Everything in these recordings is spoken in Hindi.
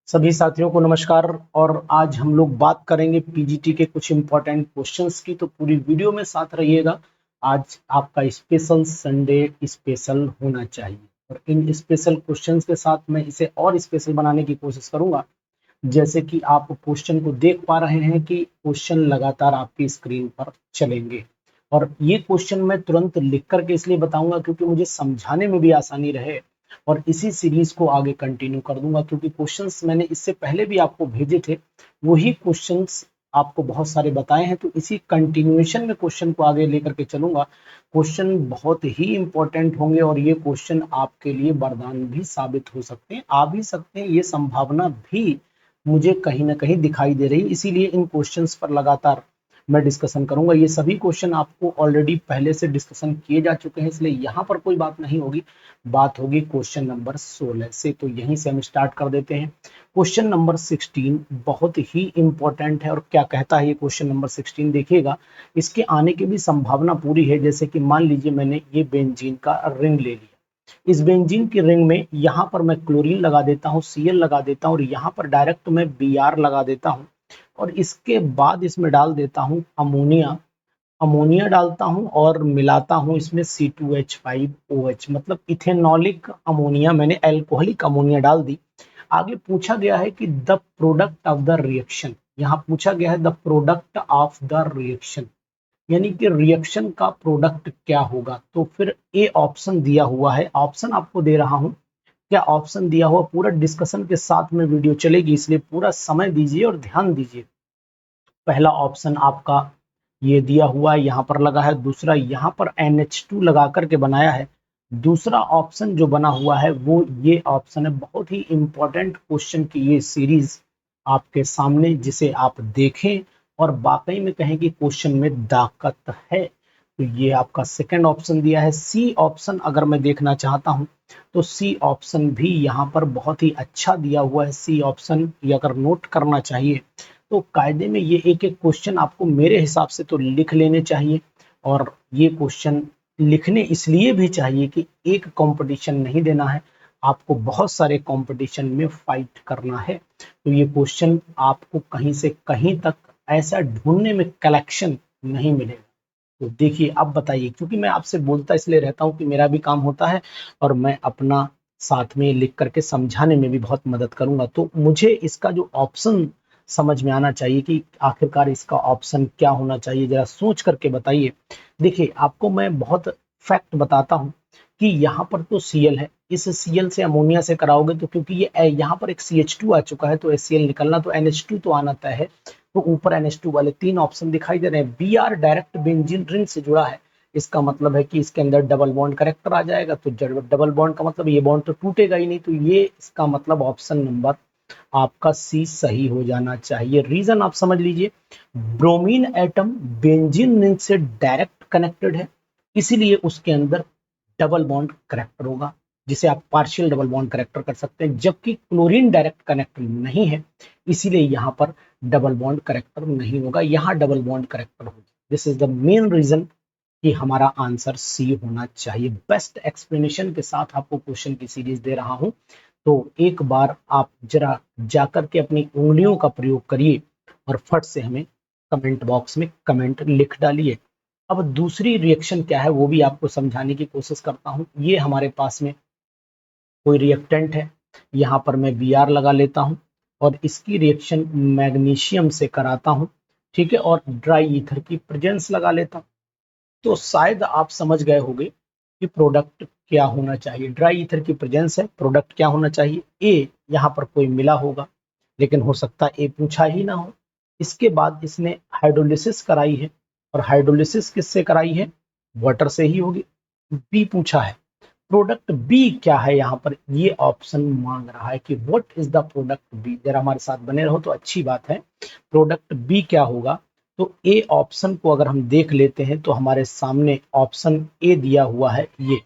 सभी साथियों को नमस्कार। और आज हम लोग बात करेंगे पीजीटी के कुछ इंपॉर्टेंट क्वेश्चंस की, तो पूरी वीडियो में साथ रहिएगा। आज आपका स्पेशल संडे स्पेशल होना चाहिए और इन स्पेशल क्वेश्चंस के साथ मैं इसे और स्पेशल बनाने की कोशिश करूंगा। जैसे कि आप क्वेश्चन को देख पा रहे हैं कि क्वेश्चन लगातार आपकी स्क्रीन पर चलेंगे और ये क्वेश्चन मैं तुरंत लिख करके इसलिए बताऊंगा क्योंकि मुझे समझाने में भी आसानी रहे और इसी सीरीज को आगे कंटिन्यू कर दूंगा, क्योंकि क्वेश्चंस मैंने इससे पहले भी आपको भेजे थे, वही क्वेश्चंस आपको बहुत सारे बताए हैं, तो इसी कंटिन्यूएशन में क्वेश्चन को आगे लेकर के चलूंगा। क्वेश्चन बहुत ही इंपॉर्टेंट होंगे और ये क्वेश्चन आपके लिए वरदान भी साबित हो सकते हैं, आ भी सकते हैं, ये संभावना भी मुझे कहीं ना कहीं दिखाई दे रही, इसीलिए इन क्वेश्चंस पर लगातार मैं डिस्कशन करूंगा। ये सभी क्वेश्चन आपको ऑलरेडी पहले से डिस्कशन किए जा चुके हैं, इसलिए यहाँ पर कोई बात नहीं होगी। बात होगी क्वेश्चन नंबर 16 से, तो यहीं से हम स्टार्ट कर देते हैं। क्वेश्चन नंबर 16 बहुत ही इंपॉर्टेंट है और क्या कहता है ये क्वेश्चन नंबर 16 देखिएगा, इसके आने की भी संभावना पूरी है। जैसे कि मान लीजिए मैंने ये बेंजीन का रिंग ले लिया, इस बेंजीन की रिंग में यहाँ पर मैं क्लोरीन लगा देता हूँ, Cl लगा देता हूँ और यहाँ पर डायरेक्ट मैं Br लगा देता हूँ और इसके बाद इसमें डाल देता हूँ अमोनिया। अमोनिया डालता हूँ और मिलाता हूँ इसमें C2H5OH, मतलब इथेनॉलिक अमोनिया, मैंने एल्कोहलिक अमोनिया डाल दी। आगे पूछा गया है कि the product of the reaction, यहाँ पूछा गया है the product of the reaction, यानी कि रिएक्शन का प्रोडक्ट क्या होगा। तो फिर ए ऑप्शन दिया हुआ है, ऑप्शन आपको दे रहा हूं, क्या ऑप्शन दिया हुआ, पूरा डिस्कशन के साथ में वीडियो चलेगी, इसलिए पूरा समय दीजिए और ध्यान दीजिए। पहला ऑप्शन आपका ये दिया हुआ है, यहाँ पर लगा है। दूसरा यहाँ पर NH2 लगा करके बनाया है। दूसरा ऑप्शन जो बना हुआ है वो ये ऑप्शन है। बहुत ही इंपॉर्टेंट क्वेश्चन की ये सीरीज आपके सामने, जिसे आप देखें और वाकई में कहें कि क्वेश्चन में ताकत है। तो ये आपका सेकंड ऑप्शन दिया है। सी ऑप्शन अगर मैं देखना चाहता हूं तो सी ऑप्शन भी यहाँ पर बहुत ही अच्छा दिया हुआ है। सी ऑप्शन ये अगर नोट करना चाहिए तो कायदे में ये एक एक क्वेश्चन आपको मेरे हिसाब से तो लिख लेने चाहिए। और ये क्वेश्चन लिखने इसलिए भी चाहिए कि एक कंपटीशन नहीं देना है, आपको बहुत सारे कंपटीशन में फाइट करना है। तो ये क्वेश्चन आपको कहीं से कहीं तक ऐसा ढूंढने में कलेक्शन नहीं मिलेगा। तो देखिए अब बताइए, क्योंकि मैं आपसे बोलता इसलिए रहता हूँ कि मेरा भी काम होता है और मैं अपना साथ में लिख करके समझाने में भी बहुत मदद करूंगा। तो मुझे इसका जो ऑप्शन समझ में आना चाहिए कि आखिरकार इसका ऑप्शन क्या होना चाहिए, जरा सोच करके बताइए। देखिए आपको मैं बहुत फैक्ट बताता हूँ कि यहाँ पर तो Cl है, इस Cl से अमोनिया से कराओगे तो क्योंकि ये यहाँ पर एक CH2 आ चुका है तो HCl निकलना, तो NH2 तो आना तय है। तो ऊपर NH2 वाले तीन ऑप्शन दिखाई दे रहे हैं। Br डायरेक्ट बेंजीन रिंग से जुड़ा है, इसका मतलब है कि इसके अंदर डबल बॉन्ड करेक्टर आ जाएगा, तो डबल बॉन्ड का मतलब ये बॉन्ड तो टूटेगा ही नहीं, तो ये इसका मतलब ऑप्शन नंबर आपका सी सही हो जाना चाहिए। रीजन आप समझ लीजिए, ब्रोमीन एटम बेंजीन रिंग से डायरेक्ट कनेक्टेड है, इसीलिए उसके अंदर डबल बॉन्ड करेक्टर होगा, जिसे आप पार्शियल डबल बॉन्ड करेक्टर कर सकते हैं, जबकि क्लोरीन डायरेक्ट कनेक्टर नहीं है, इसीलिए यहाँ पर डबल बॉन्ड करेक्टर नहीं होगा, यहाँ डबल बॉन्ड करेक्टर होगा। This is the main reason कि हमारा आंसर सी होना चाहिए। बेस्ट एक्सप्लेनेशन के साथ आपको क्वेश्चन की सीरीज दे रहा हूं, तो एक बार आप जरा जाकर के अपनी उंगलियों का प्रयोग करिए और फट से हमें कमेंट बॉक्स में कमेंट लिख डालिए। अब दूसरी रिएक्शन क्या है वो भी आपको समझाने की कोशिश करता हूं। ये हमारे पास में कोई रिएक्टेंट है, यहाँ पर मैं Br लगा लेता हूँ और इसकी रिएक्शन मैग्नीशियम से कराता हूँ, ठीक है, और ड्राई ईथर की प्रेजेंस लगा लेता हूँ। तो शायद आप समझ गए होंगे कि प्रोडक्ट क्या होना चाहिए। ड्राई ईथर की प्रेजेंस है, प्रोडक्ट क्या होना चाहिए। ए यहाँ पर कोई मिला होगा, लेकिन हो सकता है ए पूछा ही ना हो। इसके बाद इसने हाइड्रोलिसिस कराई है और हाइड्रोलिसिस किससे कराई है, वाटर से ही होगी। बी पूछा है, प्रोडक्ट बी क्या है, यहाँ पर ये ऑप्शन मांग रहा है कि what is the product B. जरा हमारे साथ बने रहो तो अच्छी बात है। प्रोडक्ट बी क्या होगा, तो ए ऑप्शन को अगर हम देख लेते हैं तो हमारे सामने ऑप्शन ए दिया हुआ है, ये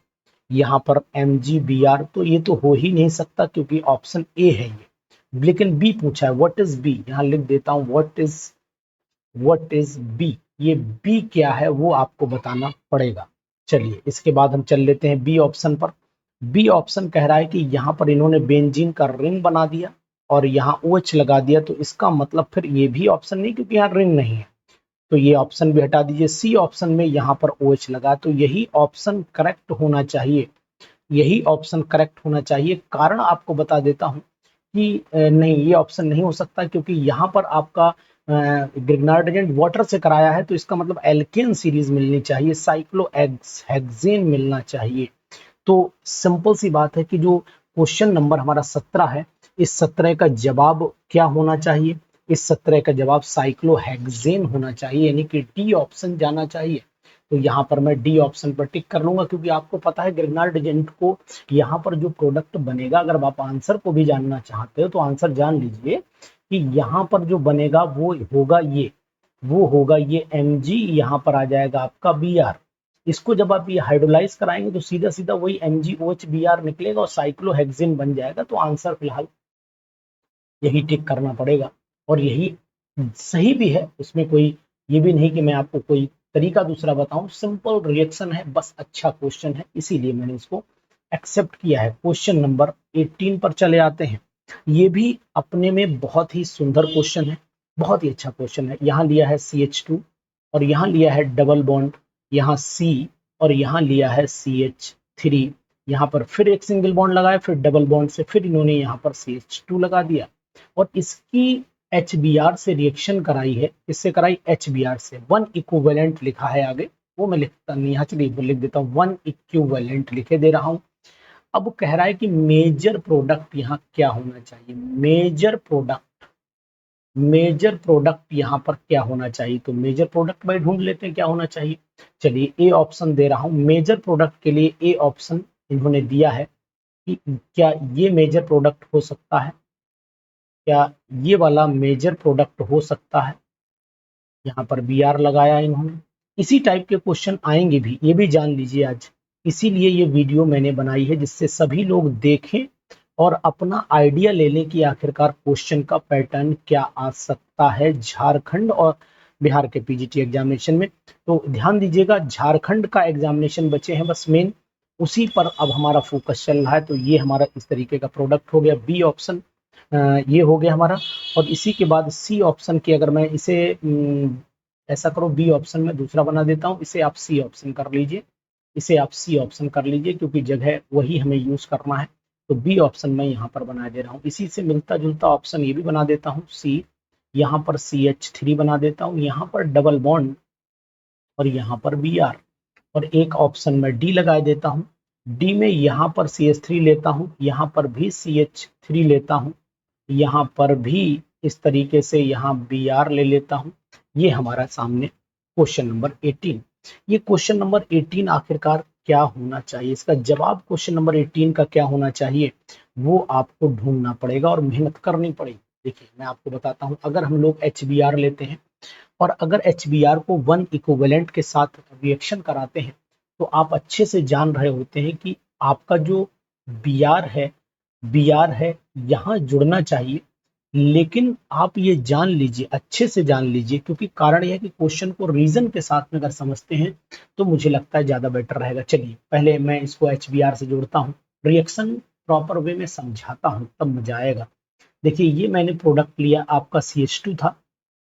यहाँ पर MgBr, तो ये तो हो ही नहीं सकता क्योंकि ऑप्शन ए है ये। लेकिन बी पूछा है, व्हाट इज बी, यहाँ लिख देता हूँ व्हाट इज बी। ये बी क्या है वो आपको बताना पड़ेगा। चलिए इसके बाद हम चल लेते हैं बी ऑप्शन पर। बी ऑप्शन कह रहा है कि यहाँ पर इन्होंने बेंजीन का रिंग बना दिया और यहाँ OH लगा दिया, तो इसका मतलब फिर ये भी ऑप्शन नहीं, क्योंकि यहाँ रिंग नहीं है, तो ये ऑप्शन भी हटा दीजिए। सी ऑप्शन में यहाँ पर OH लगा, तो यही ऑप्शन करेक्ट होना चाहिए, यही ऑप्शन करेक्ट होना चाहिए। कारण आपको बता देता हूँ कि नहीं, ये ऑप्शन नहीं हो सकता, क्योंकि यहाँ पर आपका ग्रिग्नार्ड एजेंट वाटर से कराया है, तो इसका मतलब एल्केन सीरीज मिलनी चाहिए, साइक्लोहेक्सेन मिलना चाहिए। तो सिंपल सी बात है कि जो क्वेश्चन नंबर हमारा 17 है, इस 17 का जवाब क्या होना चाहिए? इस 17 का जवाब साइक्लोहेक्सेन होना चाहिए, यानी कि डी ऑप्शन जाना चाहिए। तो यहाँ पर मैं डी ऑप्शन पर टिक कर लूंगा, क्योंकि आपको पता है ग्रिग्नार्ड एजेंट को यहाँ पर जो प्रोडक्ट बनेगा, अगर आप आंसर को भी जानना चाहते हो तो आंसर जान लीजिए कि यहाँ पर जो बनेगा वो होगा ये Mg, यहाँ पर आ जाएगा आपका Br। इसको जब आप ये हाइड्रोलाइज कराएंगे तो सीधा सीधा वही MgOH Br निकलेगा और साइक्लोहेक्सेन बन जाएगा। तो आंसर फिलहाल यही टिक करना पड़ेगा, और यही सही भी है, उसमें कोई ये भी नहीं कि मैं आपको कोई तरीका दूसरा बताऊं, सिंपल रिएक्शन है, बस अच्छा क्वेश्चन है, इसीलिए मैंने इसको एक्सेप्ट किया है। क्वेश्चन नंबर 18 पर चले आते हैं। ये भी अपने में बहुत ही सुंदर क्वेश्चन है, बहुत ही अच्छा क्वेश्चन है। यहाँ लिया है CH2 और यहाँ लिया है डबल बॉन्ड, यहाँ C और यहाँ लिया है CH3। यहाँ पर फिर एक सिंगल बॉन्ड लगाया, फिर डबल बॉन्ड से फिर इन्होंने यहाँ पर CH2 लगा दिया, और इसकी HBr से रिएक्शन कराई है। इससे कराई HBr से, वन इक्विवेलेंट लिखा है आगे, वो मैं लिखता नहीं, यहाँ चलिए लिख देता हूँ, वन इक्विवेलेंट लिखे दे रहा हूँ। अब वो कह रहा है कि मेजर प्रोडक्ट यहाँ क्या होना चाहिए? मेजर प्रोडक्ट यहाँ पर क्या होना चाहिए? तो मेजर प्रोडक्ट भाई ढूंढ लेते हैं क्या होना चाहिए। चलिए ए ऑप्शन दे रहा हूँ, मेजर प्रोडक्ट के लिए ए ऑप्शन इन्होंने दिया है कि क्या ये मेजर प्रोडक्ट हो सकता है, क्या ये वाला मेजर प्रोडक्ट हो सकता है। यहाँ पर Br लगाया इन्होंने। इसी टाइप के क्वेश्चन आएंगे भी, ये भी जान लीजिए आज, इसीलिए ये वीडियो मैंने बनाई है, जिससे सभी लोग देखें और अपना आइडिया ले लें कि आखिरकार क्वेश्चन का पैटर्न क्या आ सकता है झारखंड और बिहार के पीजीटी एग्जामिनेशन में। तो ध्यान दीजिएगा, झारखंड का एग्जामिनेशन बचे हैं बस मेन, उसी पर अब हमारा फोकस चल रहा है। तो ये हमारा इस तरीके का प्रोडक्ट हो गया, बी ऑप्शन ये हो गया हमारा। और इसी के बाद सी ऑप्शन की, अगर मैं इसे ऐसा करो, बी ऑप्शन में दूसरा बना देता हूँ, इसे आप सी ऑप्शन कर लीजिए, इसे आप सी ऑप्शन कर लीजिए, क्योंकि जगह वही हमें यूज करना है। तो बी ऑप्शन मैं यहाँ पर बना दे रहा हूँ। इसी से मिलता जुलता ऑप्शन ये भी बना देता हूँ, सी, यहाँ पर CH3 बना देता हूँ, यहाँ पर डबल बॉन्ड और यहाँ पर Br, और एक ऑप्शन में डी लगा देता हूँ। डी में यहाँ पर CH3 लेता हूँ, यहाँ पर भी CH3 लेता हूँ, यहाँ पर भी इस तरीके से यहाँ Br ले लेता हूँ। ये हमारा सामने क्वेश्चन नंबर 18। ये क्वेश्चन नंबर 18 आखिरकार क्या होना चाहिए, इसका जवाब क्वेश्चन नंबर 18 का क्या होना चाहिए, वो आपको ढूंढना पड़ेगा और मेहनत करनी पड़ेगी। देखिए मैं आपको बताता हूँ, अगर हम लोग HBr लेते हैं और अगर HBr को वन इक्विवेलेंट के साथ रिएक्शन कराते हैं, तो आप अच्छे से जान रहे होते हैं कि आपका जो Br है यहाँ जुड़ना चाहिए। लेकिन आप ये जान लीजिए, अच्छे से जान लीजिए, क्योंकि कारण यह है कि क्वेश्चन को रीजन के साथ में अगर समझते हैं तो मुझे लगता है ज्यादा बेटर रहेगा। चलिए पहले मैं इसको HBr से जोड़ता हूँ, रिएक्शन प्रॉपर वे में समझाता हूँ, तब मजा आएगा। देखिए ये मैंने प्रोडक्ट लिया, आपका CH2 था,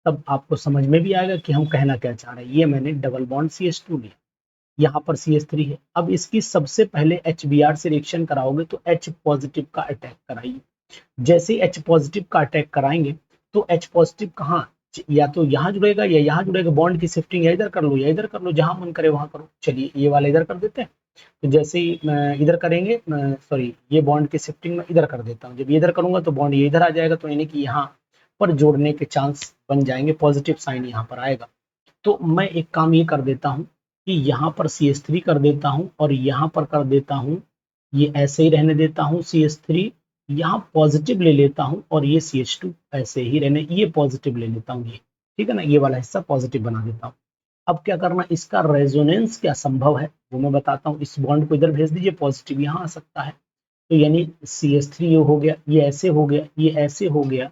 तब आपको समझ में भी आएगा कि हम कहना क्या चाह रहे हैं। ये मैंने डबल बॉन्ड CH2 लिया, यहाँ पर CH3 है। अब इसकी सबसे पहले HBr से रिएक्शन कराओगे तो H पॉजिटिव का अटैक कराइए। जैसे ही H पॉजिटिव का अटैक कराएंगे तो H पॉजिटिव कहाँ, या तो यहाँ जुड़ेगा या यहाँ जुड़ेगा। बॉन्ड की शिफ्टिंग या इधर कर लो या इधर कर लो, जहां मन करे वहां करो। चलिए ये वाला इधर कर देते हैं, तो जैसे ही इधर करेंगे, सॉरी ये बॉन्ड की शिफ्टिंग में इधर कर देता हूँ, जब ये इधर करूंगा तो बॉन्ड ये इधर आ जाएगा, तो यानी कि यहाँ पर जोड़ने के चांस बन जाएंगे, पॉजिटिव साइन यहाँ पर आएगा। तो मैं एक काम ये कर देता हूँ कि यहाँ पर CH3 कर देता हूँ और यहाँ पर कर देता हूँ, ये ऐसे ही रहने देता हूँ, CH3 यहाँ पॉजिटिव ले लेता हूँ और ये CH2 ऐसे ही रहने, ये पॉजिटिव ले लेता हूँ, ये ठीक है ना, ये वाला हिस्सा पॉजिटिव बना देता हूँ। अब क्या करना, इसका रेजोनेंस क्या संभव है वो मैं बताता हूँ। इस बॉन्ड को इधर भेज दीजिए, पॉजिटिव यहाँ आ सकता है, तो यानी CH3 हो गया, ये ऐसे हो गया, ये ऐसे हो गया,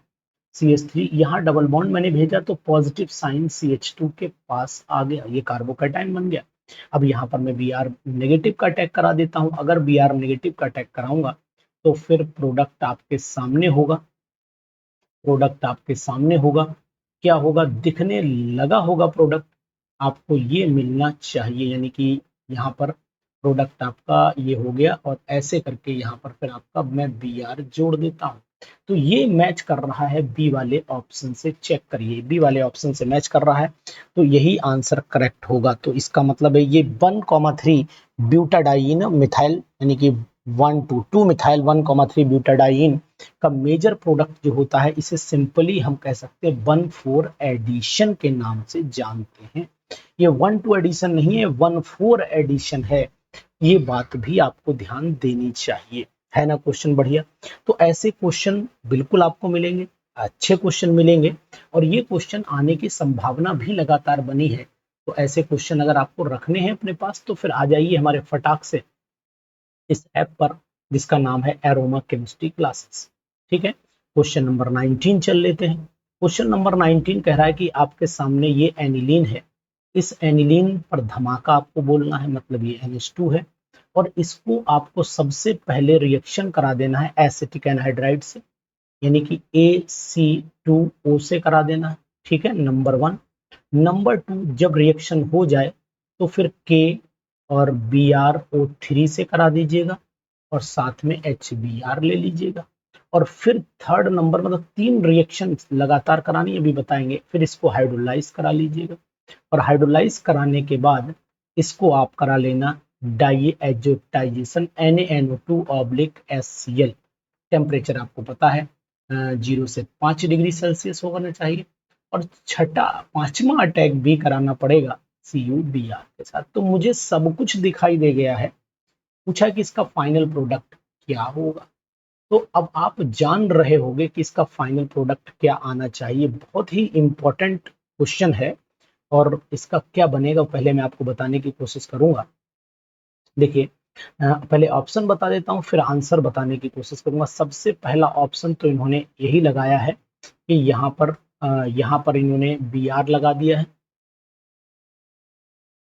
CH3 यहाँ डबल बॉन्ड मैंने भेजा तो पॉजिटिव साइन CH2 के पास आ गया, ये कार्बोकैटायन बन गया। अब यहाँ पर मैं Br नेगेटिव का अटैक करा देता हूँ। अगर Br नेगेटिव का अटैक कराऊंगा तो फिर प्रोडक्ट आपके सामने होगा, प्रोडक्ट आपके सामने होगा, क्या होगा, दिखने लगा होगा प्रोडक्ट, आपको ये मिलना चाहिए, यानी कि यहाँ पर प्रोडक्ट आपका ये हो गया और ऐसे करके यहाँ पर फिर आपका मैं बी आर जोड़ देता हूँ। तो ये मैच कर रहा है बी वाले ऑप्शन से, चेक करिए बी वाले ऑप्शन से मैच कर रहा है, तो यही आंसर करेक्ट होगा। तो इसका मतलब है ये 1,3 ब्यूटाडाइन मिथाइल, यानी कि 1 to 2 मिथाइल 1,3 ब्यूटाडाइन का मेजर प्रोडक्ट जो होता है, इसे सिंपली हम कह सकते हैं 1,4 एडिशन के नाम से जानते हैं। ये 1,2 एडिशन नहीं है, 1,4 एडिशन है, ये बात भी आपको ध्यान देनी चाहिए, है ना। क्वेश्चन बढ़िया। तो ऐसे क्वेश्चन बिल्कुल आपको मिलेंगे, अच्छे क्वेश्चन मिलेंगे, और ये क्वेश्चन आने की संभावना भी लगातार बनी है। तो ऐसे क्वेश्चन अगर आपको रखने हैं अपने पास तो फिर आ जाइए हमारे फटाक से इस ऐप पर, जिसका नाम है एरोमा केमिस्ट्री क्लासेस। ठीक है, क्वेश्चन नंबर 19 चल लेते हैं। क्वेश्चन नंबर 19 कह रहा है कि आपके सामने ये एनिलीन है, इस एनिलीन पर धमाका आपको बोलना है, मतलब ये NH2 है, और इसको आपको सबसे पहले रिएक्शन करा देना है एसिटिक एनहाइड्राइड से, यानी कि AC2O से करा देना है। ठीक है, नंबर 1। नंबर 2, जब रिएक्शन हो जाए तो फिर K और BrO3 से करा दीजिएगा और साथ में HBr ले लीजिएगा, और फिर थर्ड नंबर, मतलब 3 रिएक्शन लगातार करानी अभी बताएंगे, फिर इसको हाइड्रोलाइज करा लीजिएगा, और हाइड्रोलाइज कराने के बाद इसको आप करा लेना डाइएजोटाइजेशन NaNO2/HCl। टेम्परेचर आपको पता है 0 से 5 डिग्री सेल्सियस होना चाहिए, और छठा 5वां अटैक भी कराना पड़ेगा CuBr के साथ। तो मुझे सब कुछ दिखाई दे गया है, पूछा कि इसका फाइनल प्रोडक्ट क्या होगा। तो अब आप जान रहे होंगे कि इसका फाइनल प्रोडक्ट क्या आना चाहिए, बहुत ही इंपॉर्टेंट क्वेश्चन है, और इसका क्या बनेगा पहले मैं आपको बताने की कोशिश करूंगा। देखिए, पहले ऑप्शन बता देता हूँ, फिर आंसर बताने की कोशिश करूंगा। सबसे पहला ऑप्शन तो इन्होंने यही लगाया है कि यहाँ पर इन्होंने Br लगा दिया है,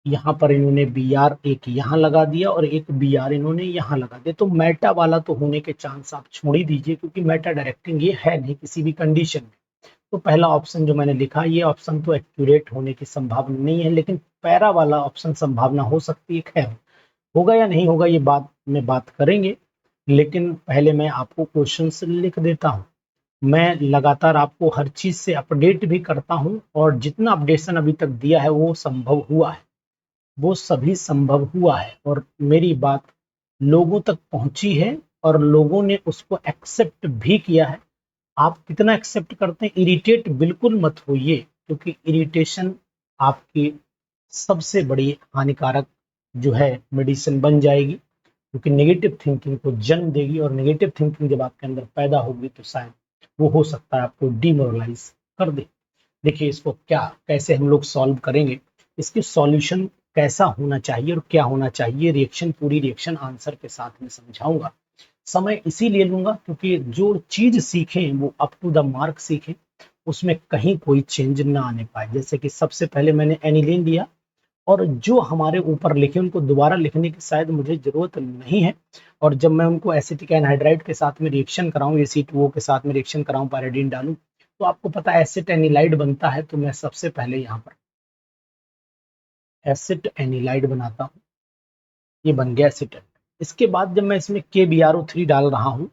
यहाँ पर इन्होंने Br एक यहाँ लगा दिया और एक Br इन्होंने यहाँ लगा दिया। तो मेटा वाला तो होने के चांस आप छोड़ ही दीजिए, क्योंकि मेटा डायरेक्टिंग ये है नहीं किसी भी कंडीशन में। तो पहला ऑप्शन जो मैंने लिखा, ये ऑप्शन तो एक्यूरेट होने की संभावना नहीं है, लेकिन पैरा वाला ऑप्शन संभावना हो सकती है। खैर, होगा या नहीं होगा ये बात करेंगे, लेकिन पहले मैं आपको क्वेश्चन लिख देता हूँ। मैं लगातार आपको हर चीज से अपडेट भी करता हूँ, और जितना अपडेशन अभी तक दिया है वो संभव हुआ है, वो सभी संभव हुआ है, और मेरी बात लोगों तक पहुंची है और लोगों ने उसको एक्सेप्ट भी किया है। आप कितना एक्सेप्ट करते हैं, इरिटेट बिल्कुल मत होइए, क्योंकि इरिटेशन आपकी सबसे बड़ी हानिकारक जो है मेडिसिन बन जाएगी, क्योंकि नेगेटिव थिंकिंग को जन्म देगी, और नेगेटिव थिंकिंग जब आपके अंदर पैदा होगी तो शायद वो हो सकता है आपको डिमोरलाइज कर दे। देखिए, इसको क्या कैसे हम लोग सॉल्व करेंगे, इसकी सॉल्यूशन कैसा होना चाहिए और क्या होना चाहिए, रिएक्शन पूरी रिएक्शन आंसर के साथ में समझाऊंगा। समय इसीलिए लूंगा क्योंकि जो चीज सीखें वो अप टू द मार्क सीखें, उसमें कहीं कोई चेंज ना आने पाए। जैसे कि सबसे पहले मैंने एनिलीन लिया, और जो हमारे ऊपर लिखे उनको दोबारा लिखने की शायद मुझे जरूरत नहीं है, और जब मैं उनको एसिटिक एनहाइड्राइड के साथ में रिएक्शन कराऊं, AC2O के साथ में रिएक्शन कराऊं, पैराडीन डालूं, तो आपको पता है एसिड एनिलाइड बनता है। तो मैं सबसे पहले यहाँ पर एसिड एनिलाइड बनाता हूँ, ये बन गया एसिड। इसके बाद जब मैं इसमें KBrO3 डाल रहा हूँ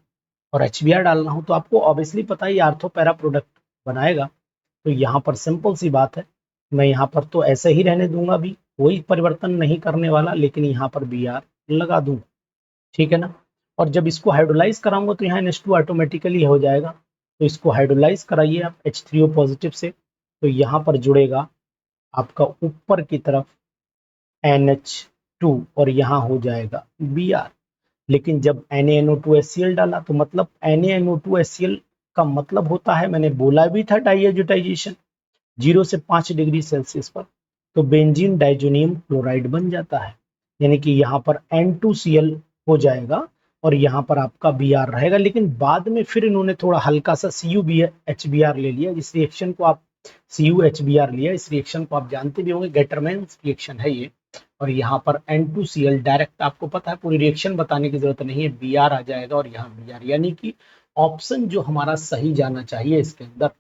और HBr डाल रहा हूँ, तो आपको ऑब्वियसली पता है ये आर्थो पैरा प्रोडक्ट बनाएगा। तो यहाँ पर सिंपल सी बात है, मैं यहाँ पर तो ऐसे ही रहने दूंगा, भी कोई परिवर्तन नहीं करने वाला, लेकिन यहाँ पर Br लगा दूंगा। ठीक है ना। और जब इसको हाइड्रोलाइज कराऊंगा तो यहाँ NH2 ऑटोमेटिकली हो जाएगा। तो इसको हाइड्रोलाइज कराइए आप H3O पॉजिटिव से, तो यहाँ पर जुड़ेगा आपका ऊपर की तरफ NH2, और यहाँ हो जाएगा Br। लेकिन जब NaNO2HCl डाला तो मतलब NaNO2HCl का मतलब होता है, मैंने बोला भी था, डाइएजोटाइजेशन 0 से 5 डिग्री सेल्सियस पर, तो बेंजीन डाइजोनियम क्लोराइड बन जाता है, यानी कि यहाँ पर N2Cl हो जाएगा और यहाँ पर आपका Br रहेगा। लेकिन बाद में फिर इन्होंने थोड़ा हल्का सा CuHBr ले लिया, इस रिएक्शन को आप CuHBr लिया, इस रिएक्शन को आप जानते भी होंगे, गेटरमैन्स रिएक्शन है ये। और यहाँ पर N2Cl डायरेक्ट, आपको पता है पूरी रिएक्शन बताने की जरूरत नहीं है, Br आ जाएगा और यहाँ Br, यानी कि ऑप्शन जो हमारा सही जाना चाहिए इसके अंदर,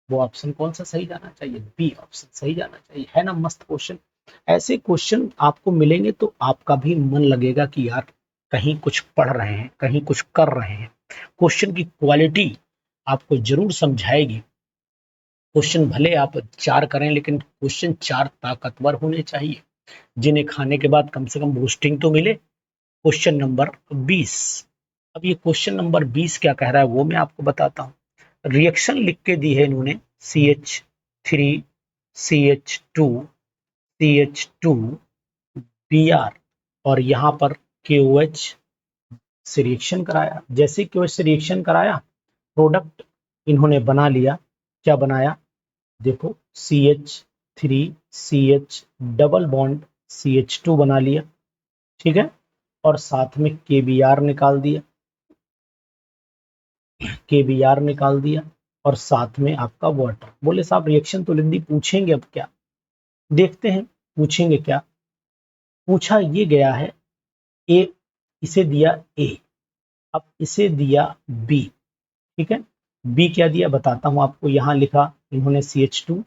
वो ऑप्शन कौन सा सही जाना चाहिए? बी ऑप्शन सही जाना चाहिए। है ना मस्त क्वेश्चन। ऐसे क्वेश्चन आपको मिलेंगे तो आपका भी मन लगेगा कि यार कहीं कुछ पढ़ रहे हैं, कहीं कुछ कर रहे हैं। क्वेश्चन की क्वालिटी आपको जरूर समझाएगी। क्वेश्चन भले आप 4 करें, लेकिन क्वेश्चन 4 ताकतवर होने चाहिए, जिन्हें खाने के बाद कम से कम बूस्टिंग तो मिले। Question number 20। अब ये क्वेश्चन नंबर 20 क्या कह रहा है वो मैं आपको बताता हूँ। रिएक्शन लिख के दी है इन्होंने, CH3 CH2 CH2 Br, और यहाँ पर KOH से रिएक्शन कराया। जैसे KOH से रिएक्शन कराया, प्रोडक्ट इन्होंने बना लिया। क्या बनाया? देखो, CH3 CH double bond CH2 बना लिया, ठीक है, और साथ में KBr निकाल दिया, KBr निकाल दिया, और साथ में आपका वाटर। बोले साहब रिएक्शन तो लिख दी, पूछेंगे अब क्या? देखते हैं पूछेंगे क्या। पूछा ये गया है ए, इसे दिया ए, अब इसे दिया बी, ठीक है। बी क्या दिया बताता हूं आपको। यहां लिखा इन्होंने CH2,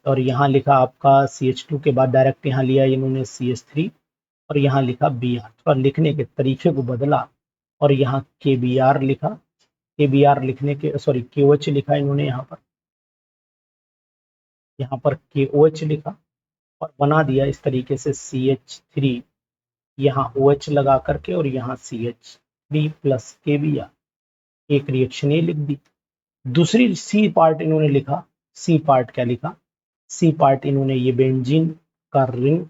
और यहाँ लिखा आपका CH2 के बाद डायरेक्ट यहाँ लिया इन्होंने CH3, और यहाँ लिखा Br। थोड़ा लिखने के तरीके को बदला, और यहाँ KBr लिखा। KBr लिखने के सॉरी KOH लिखा इन्होंने यहाँ पर KOH लिखा, और बना दिया इस तरीके से CH3, यहाँ OH लगा करके, और यहाँ CH3 प्लस KBr। एक रिएक्शन ये लिख दी। दूसरी सी पार्ट इन्होंने लिखा। सी पार्ट क्या लिखा? सी पार्ट इन्होंने ये बेंजीन का रिंग,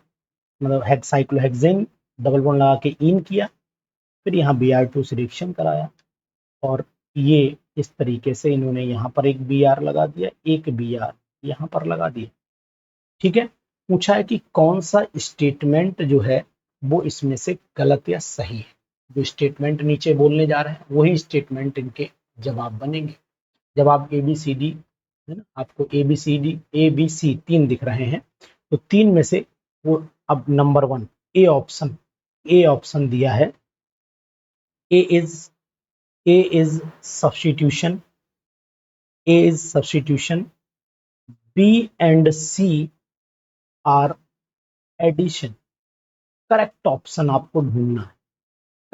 मतलब साइक्लोहेक्सेन डबल बॉन्ड लगा के इन किया, फिर यहाँ Br2 से रिएक्शन कराया, और ये इस तरीके से इन्होंने यहाँ पर एक Br लगा दिया, एक Br यहाँ पर लगा दिया, ठीक है। पूछा है कि कौन सा स्टेटमेंट जो है वो इसमें से गलत या सही है। जो स्टेटमेंट नीचे बोलने जा रहे हैं वही स्टेटमेंट इनके जवाब बनेंगे। जब आप ABCD है ना, आपको ABCD ABC 3 दिख रहे हैं, तो 3 में से वो अब नंबर 1 ए ऑप्शन दिया है। A is substitution, B and C are addition. Correct option आपको ढूंढना है,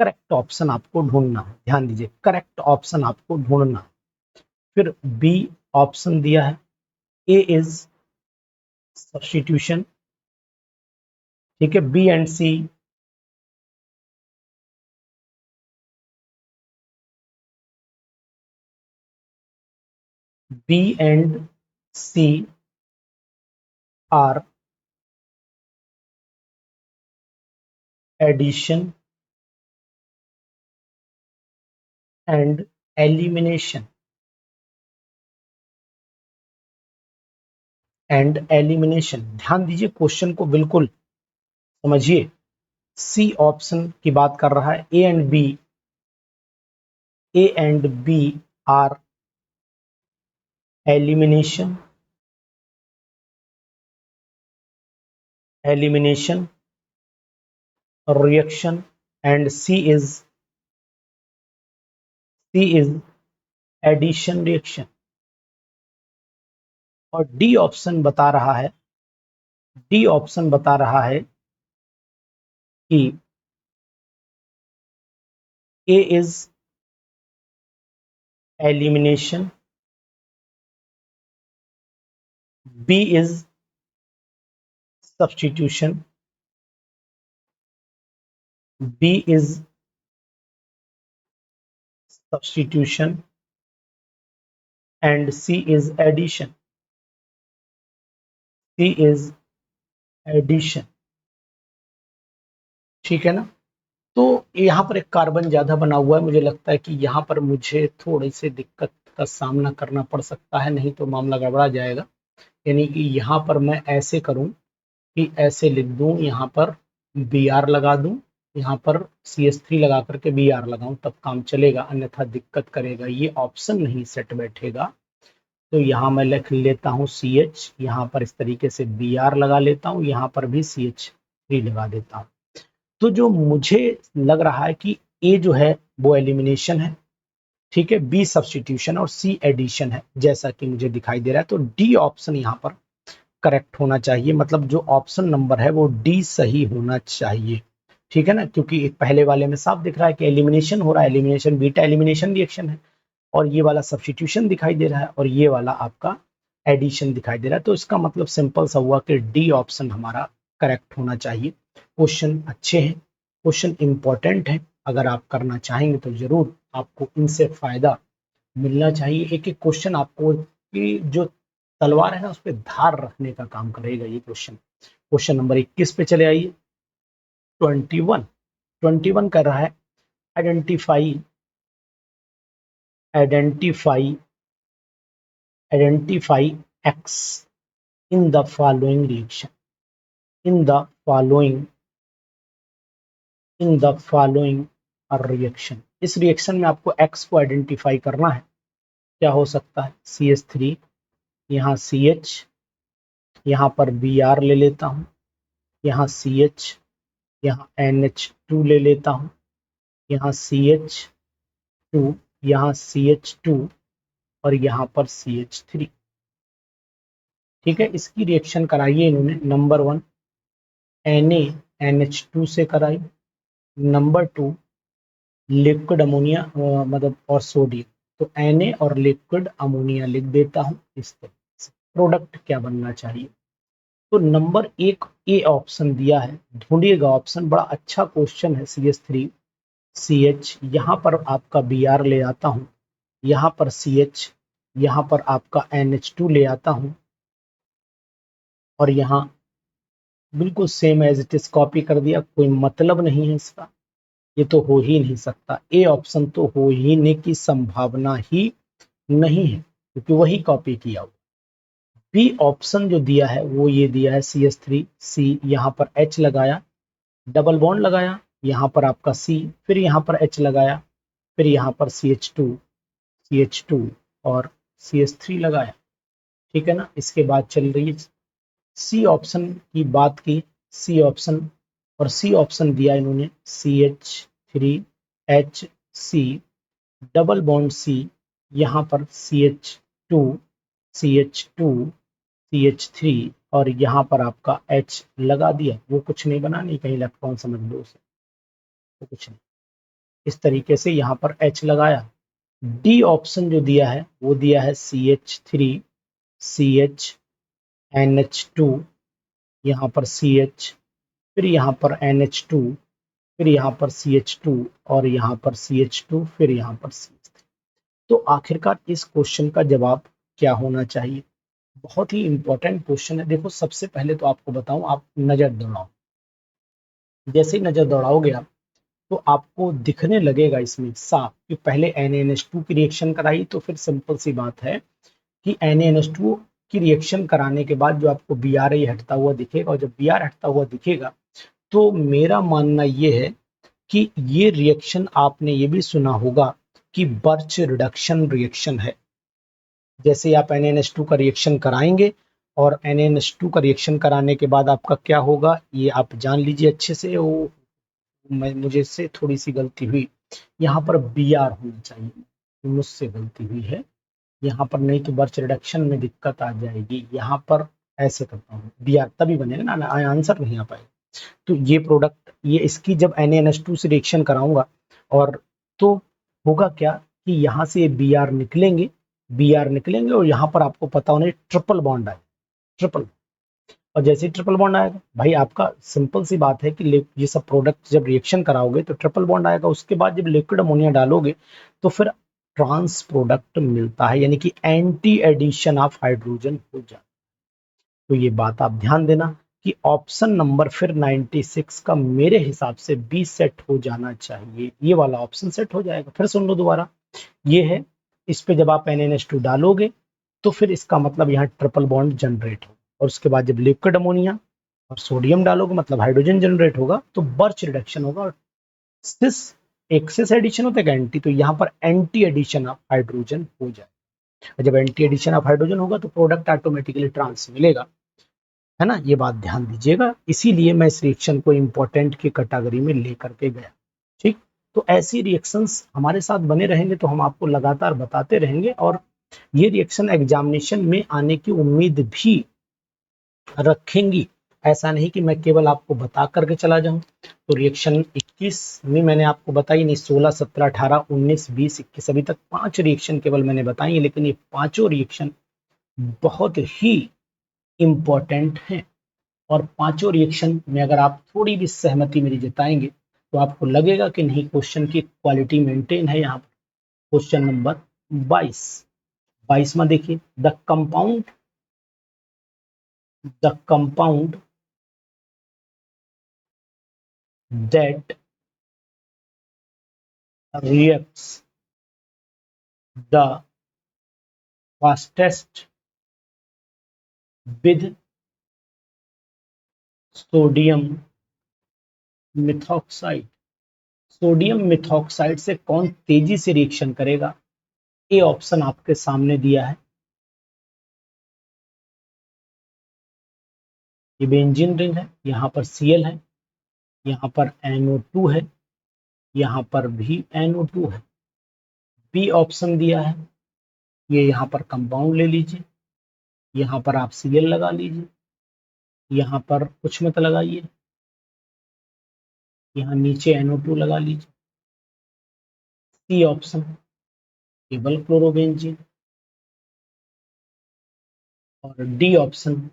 करेक्ट ऑप्शन आपको ढूंढना है, ध्यान दीजिए, करेक्ट ऑप्शन आपको ढूंढना है। फिर बी ऑप्शन दिया है, ए इज सब्स्टिट्यूशन, ठीक है, B and C B and C are addition and elimination, ध्यान दीजिए, क्वेश्चन को बिल्कुल समझिए। सी ऑप्शन की बात कर रहा है। A and B are elimination, reaction, and C is addition reaction. और डी ऑप्शन बता रहा है कि A is elimination, B is substitution, B is substitution and C is addition, ठीक है ना। तो यहाँ पर एक कार्बन ज्यादा बना हुआ है, मुझे लगता है कि यहाँ पर मुझे थोड़ी सी दिक्कत का सामना करना पड़ सकता है, नहीं तो मामला गड़बड़ा जाएगा। यानी कि यहाँ पर मैं ऐसे करूं कि ऐसे लिख दूं, यहाँ पर Br लगा दूं, यहाँ पर CH3 लगा करके Br लगाऊं, तब काम चलेगा, अन्यथा दिक्कत करेगा, ये ऑप्शन नहीं सेट बैठेगा। तो यहाँ मैं लिख लेता हूँ CH, यहाँ पर इस तरीके से Br लगा लेता हूँ, यहाँ पर भी CH3 लगा देता हूँ। तो जो मुझे लग रहा है कि ए जो है वो एलिमिनेशन है, ठीक है, बी सब्स्टिट्यूशन और सी एडिशन है जैसा कि मुझे दिखाई दे रहा है। तो डी ऑप्शन यहाँ पर करेक्ट होना चाहिए, मतलब जो ऑप्शन नंबर है वो डी सही होना चाहिए। ठीक है ना, क्योंकि एक पहले वाले में साफ दिख रहा है कि एलिमिनेशन हो रहा है, एलिमिनेशन बीटा एलिमिनेशन रिएक्शन है, और ये वाला सब्स्टिट्यूशन दिखाई दे रहा है, और ये वाला आपका एडिशन दिखाई दे रहा है। तो इसका मतलब सिंपल सा हुआ कि डी ऑप्शन हमारा करेक्ट होना चाहिए। क्वेश्चन अच्छे हैं, क्वेश्चन इंपॉर्टेंट है, अगर आप करना चाहेंगे तो जरूर आपको इनसे फायदा मिलना चाहिए। एक एक क्वेश्चन आपको की जो तलवार है ना उस पर धार रखने का काम करेगा ये क्वेश्चन। क्वेश्चन नंबर 21 पे चले आइए। 21 कर रहा है identify identify identify x in the following reaction, in the following in the following reaction. इस रिएक्शन में आपको एक्स को आइडेंटिफाई करना है। क्या हो सकता है? CH3, यहाँ CH, यहाँ पर Br ले लेता हूँ, यहाँ CH, यहाँ NH2 ले लेता हूँ, यहाँ CH2, यहाँ CH2 और यहाँ पर CH3। ठीक है, इसकी रिएक्शन कराइए इन्होंने। नंबर 1 NaNH2 से कराई, नंबर 2 लिक्विड अमोनिया मतलब और सोडियम। तो Na और लिक्विड अमोनिया लिख देता हूँ इस तरह से। प्रोडक्ट क्या बनना चाहिए? तो नंबर 1 ए ऑप्शन दिया है, ढूंढिएगा ऑप्शन। बड़ा अच्छा क्वेश्चन है। CH3 CH, यहाँ पर आपका Br ले आता हूँ, यहाँ पर CH, यहाँ पर आपका NH2 ले आता हूँ, और यहाँ बिल्कुल same as it is copy कर दिया। कोई मतलब नहीं है इसका, ये तो हो ही नहीं सकता। ए ऑप्शन तो हो ही नहीं की संभावना ही नहीं है, क्योंकि वही कॉपी किया हुआ। बी ऑप्शन जो दिया है वो ये दिया है CH3 C, यहाँ पर H लगाया, डबल बॉन्ड लगाया, यहाँ पर आपका C, फिर यहाँ पर H लगाया, फिर यहाँ पर CH2 और CH3 लगाया। ठीक है ना, इसके बाद चल रही है सी ऑप्शन की बात की। सी ऑप्शन, और सी ऑप्शन दिया इन्होंने CH3HC, डबल बॉन्ड C, यहाँ पर CH2 और यहाँ पर आपका H लगा दिया। वो कुछ नहीं बना, नहीं कहीं इलेक्ट्रॉन समझ लो उसे, तो कुछ नहीं। इस तरीके से यहाँ पर H लगाया। डी ऑप्शन जो दिया है वो दिया है CH3CHNH2, यहाँ पर CH, फिर यहाँ पर NH2, फिर यहाँ पर CH2 और यहाँ पर CH2, फिर यहाँ पर CH3। तो आखिरकार इस क्वेश्चन का जवाब क्या होना चाहिए? बहुत ही इंपॉर्टेंट क्वेश्चन है। देखो, सबसे पहले तो आपको बताऊं, आप नजर दौड़ाओ। जैसे ही नजर दौड़ाओगे आप, तो आपको दिखने लगेगा इसमें साफ कि पहले NaNH2 की रिएक्शन कराई, तो फिर सिंपल सी बात है कि NaNH2 की रिएक्शन कराने के बाद जो आपको Br हटता हुआ दिखेगा, और जब Br हटता हुआ दिखेगा तो मेरा मानना ये है कि ये रिएक्शन, आपने ये भी सुना होगा कि बर्च रिडक्शन रिएक्शन है। जैसे आप NaNH2 का रिएक्शन कराएंगे, और NaNH2 का रिएक्शन कराने के बाद आपका क्या होगा ये आप जान लीजिए अच्छे से। वो मुझे से थोड़ी सी गलती हुई, यहाँ पर Br होना चाहिए, मुझसे गलती हुई है यहाँ पर, नहीं तो बर्च रिडक्शन में दिक्कत आ जाएगी। यहाँ पर ऐसे करता हूँ, Br तभी बनेगा ना, आंसर नहीं आ पाएगा। तो ये प्रोडक्ट, ये इसकी जब NaNH2 से रिएक्शन कराऊंगा, और तो होगा क्या कि यहाँ से Br निकलेंगे और यहाँ पर आपको पता होना ट्रिपल बॉन्ड आए, ट्रिपल। और जैसे ही ट्रिपल बॉन्ड आएगा भाई, आपका सिंपल सी बात है कि ये सब प्रोडक्ट जब रिएक्शन कराओगे तो ट्रिपल बॉन्ड आएगा। उसके बाद जब लिक्विड अमोनिया डालोगे तो फिर ट्रांस प्रोडक्ट मिलता है, यानी कि एंटी एडिशन ऑफ हाइड्रोजन हो जाता है। तो ये बात आप ध्यान देना कि ऑप्शन नंबर फिर 96 का मेरे हिसाब से बी सेट हो जाना चाहिए। ये वाला ऑप्शन सेट हो जाएगा। फिर सुन लो दोबारा, ये है, इस पे जब आप NaNH2 डालोगे तो फिर इसका मतलब यहाँ ट्रिपल बॉन्ड जनरेट हो, और उसके बाद जब लिक्विड अमोनिया और सोडियम डालोगे मतलब हाइड्रोजन जनरेट होगा, तो बर्च रिडक्शन होगा। और सिस एक सिस एडिशन होता है एंटी, तो यहाँ पर एंटी एडिशन ऑफ हाइड्रोजन हो जाए। जब एंटी एडिशन ऑफ हाइड्रोजन होगा तो प्रोडक्ट ऑटोमेटिकली ट्रांस मिलेगा, है ना। ये बात ध्यान दीजिएगा, इसीलिए मैं इस रिएक्शन को इंपॉर्टेंट की कैटेगरी में लेकर के गया। ठीक, तो ऐसी रिएक्शंस हमारे साथ बने रहेंगे तो हम आपको लगातार बताते रहेंगे, और ये रिएक्शन एग्जामिनेशन में आने की उम्मीद भी रखेंगी। ऐसा नहीं कि मैं केवल आपको बता करके चला जाऊं। तो रिएक्शन 21 में मैंने आपको बताई नहीं, 16, 17, 18, 19, 20, 21 अभी तक 5 रिएक्शन केवल मैंने बताई है, लेकिन ये पांचों रिएक्शन बहुत ही इंपॉर्टेंट हैं। और पांचों रिएक्शन में अगर आप थोड़ी भी सहमति मेरी जताएंगे तो आपको लगेगा कि नहीं, क्वेश्चन की क्वालिटी मेंटेन है। यहाँ पर क्वेश्चन नंबर 22वां देखिए, the compound that reacts the fastest with sodium methoxide. Sodium methoxide से कौन तेजी से रिएक्शन करेगा? ए ऑप्शन आपके सामने दिया है। ये बेंजीन रिंग है, यहाँ पर Cl है, यहाँ पर NO2 है, यहाँ पर भी NO2 है। बी ऑप्शन दिया है, ये यहाँ पर कंपाउंड ले लीजिए, यहाँ पर आप Cl लगा लीजिए, यहाँ पर कुछ मत लगाइए, यहाँ नीचे NO2 लगा लीजिए। सी ऑप्शन केवल क्लोरोबेंजीन, और डी ऑप्शन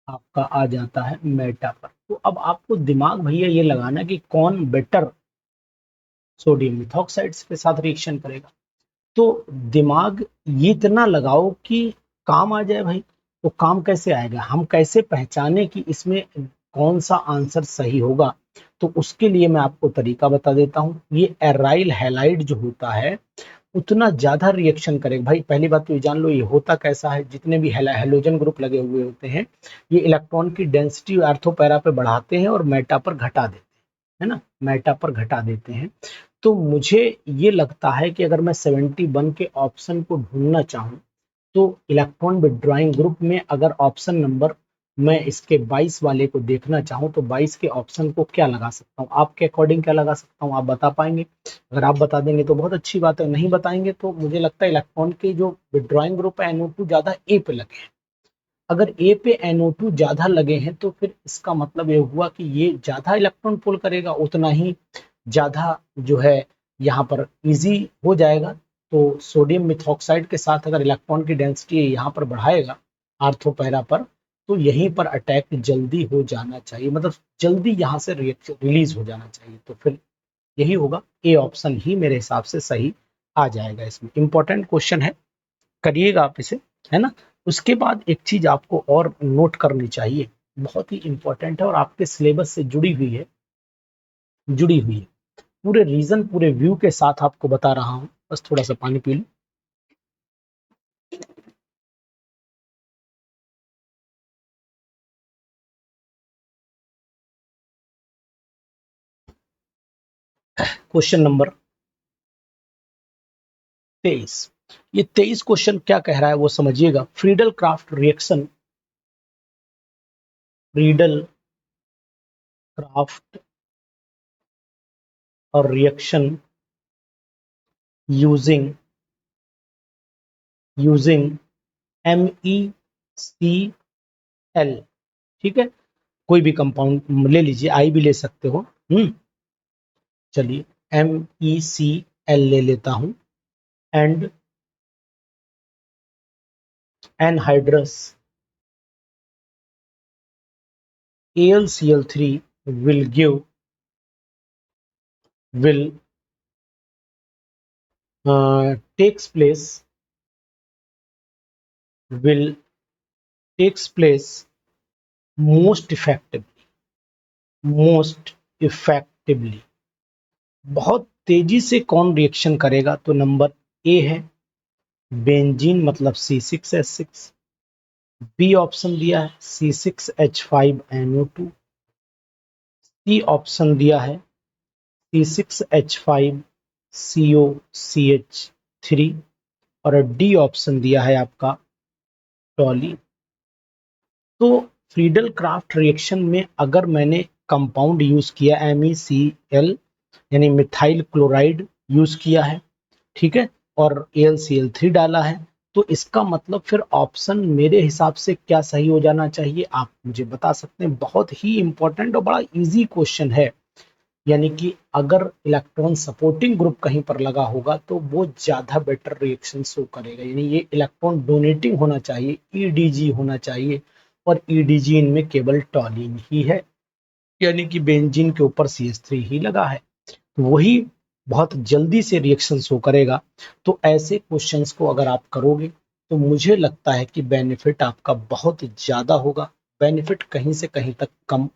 आपका आ जाता है मेटा पर। तो अब आपको दिमाग भैया ये लगाना कि कौन बेटर सोडियम मिथॉक्साइड के साथ रिएक्शन करेगा। तो दिमाग ये इतना लगाओ कि काम आ जाए भाई। तो काम कैसे आएगा, हम कैसे पहचाने कि इसमें कौन सा आंसर सही होगा? तो उसके लिए मैं आपको तरीका बता देता हूँ। ये एराइल हैलाइड जो होता है उतना ज्यादा रिएक्शन करेगा भाई। पहली बात तो ये जान लो, ये होता कैसा है, जितने भी हेलोजन ग्रुप लगे हुए होते हैं ये इलेक्ट्रॉन की डेंसिटी ऑर्थो पैरा पे बढ़ाते हैं और मेटा पर घटा देते हैं, है ना, मेटा पर घटा देते हैं। तो मुझे ये लगता है कि अगर मैं 71 के ऑप्शन को ढूंढना चाहूँ तो इलेक्ट्रॉन विथड्रॉइंग ग्रुप में अगर ऑप्शन नंबर मैं इसके 22 वाले को देखना चाहूँ तो 22 के ऑप्शन को क्या लगा सकता हूँ? आपके अकॉर्डिंग क्या लगा सकता हूँ, आप बता पाएंगे? अगर आप बता देंगे तो बहुत अच्छी बात है, नहीं बताएंगे तो मुझे लगता है इलेक्ट्रॉन के जो विथड्रॉइंग ग्रुप है NO2 ज्यादा ए पे लगे हैं। अगर ए पे NO2 ज्यादा लगे हैं तो फिर इसका मतलब ये हुआ कि ये ज्यादा इलेक्ट्रॉन पुल करेगा, उतना ही ज्यादा जो है यहाँ पर इजी हो जाएगा। तो सोडियम मिथॉक्साइड के साथ अगर इलेक्ट्रॉन की डेंसिटी यहाँ पर बढ़ाएगा आर्थो पैरा पर, तो यहीं पर अटैक जल्दी हो जाना चाहिए, मतलब जल्दी यहाँ से रिएक्शन रिलीज हो जाना चाहिए। तो फिर यही होगा, ए ऑप्शन ही मेरे हिसाब से सही आ जाएगा। इसमें इंपॉर्टेंट क्वेश्चन है, करिएगा आप इसे, है ना। उसके बाद एक चीज आपको और नोट करनी चाहिए, बहुत ही इंपॉर्टेंट है और आपके सिलेबस से जुड़ी हुई है। पूरे रीजन पूरे व्यू के साथ आपको बता रहा हूं। बस थोड़ा सा पानी पी लूं। क्वेश्चन नंबर 23, ये 23 क्वेश्चन क्या कह रहा है वो समझिएगा। फ्रीडल क्राफ्ट और रिएक्शन यूजिंग MECL, ठीक है, कोई भी कंपाउंड ले लीजिए, आई भी ले सकते हो। चलिए MECL ले लेता हूं, and anhydrous AlCl3 will takes place will takes place most effectively। बहुत तेजी से कौन रिएक्शन करेगा? तो नंबर ए है बेंजीन, मतलब C6H6। बी ऑप्शन दिया है C6H5NO2। सी ऑप्शन दिया है C6H5COCH3, और डी ऑप्शन दिया है आपका टॉली। तो फ्रीडल क्राफ्ट रिएक्शन में अगर मैंने कंपाउंड यूज किया MECL, यानी मिथाइल क्लोराइड यूज किया है, ठीक है, और AlCl3 डाला है। तो इसका मतलब फिर ऑप्शन मेरे हिसाब से क्या सही हो जाना चाहिए, आप मुझे बता सकते हैं। बहुत ही इंपॉर्टेंट और बड़ा इजी क्वेश्चन है। यानी कि अगर इलेक्ट्रॉन सपोर्टिंग ग्रुप कहीं पर लगा होगा तो वो ज्यादा बेटर रिएक्शन शो करेगा, यानी ये इलेक्ट्रॉन डोनेटिंग होना चाहिए, EDG होना चाहिए, और EDG इनमें केवल टॉलिन ही है, यानी कि बेंजीन के ऊपर CH3 ही लगा है, तो वही बहुत जल्दी से रिएक्शन शो करेगा। तो ऐसे क्वेश्चंस को अगर आप करोगे तो मुझे लगता है कि बेनिफिट आपका बहुत ज्यादा होगा, बेनिफिट कहीं से कहीं तक कम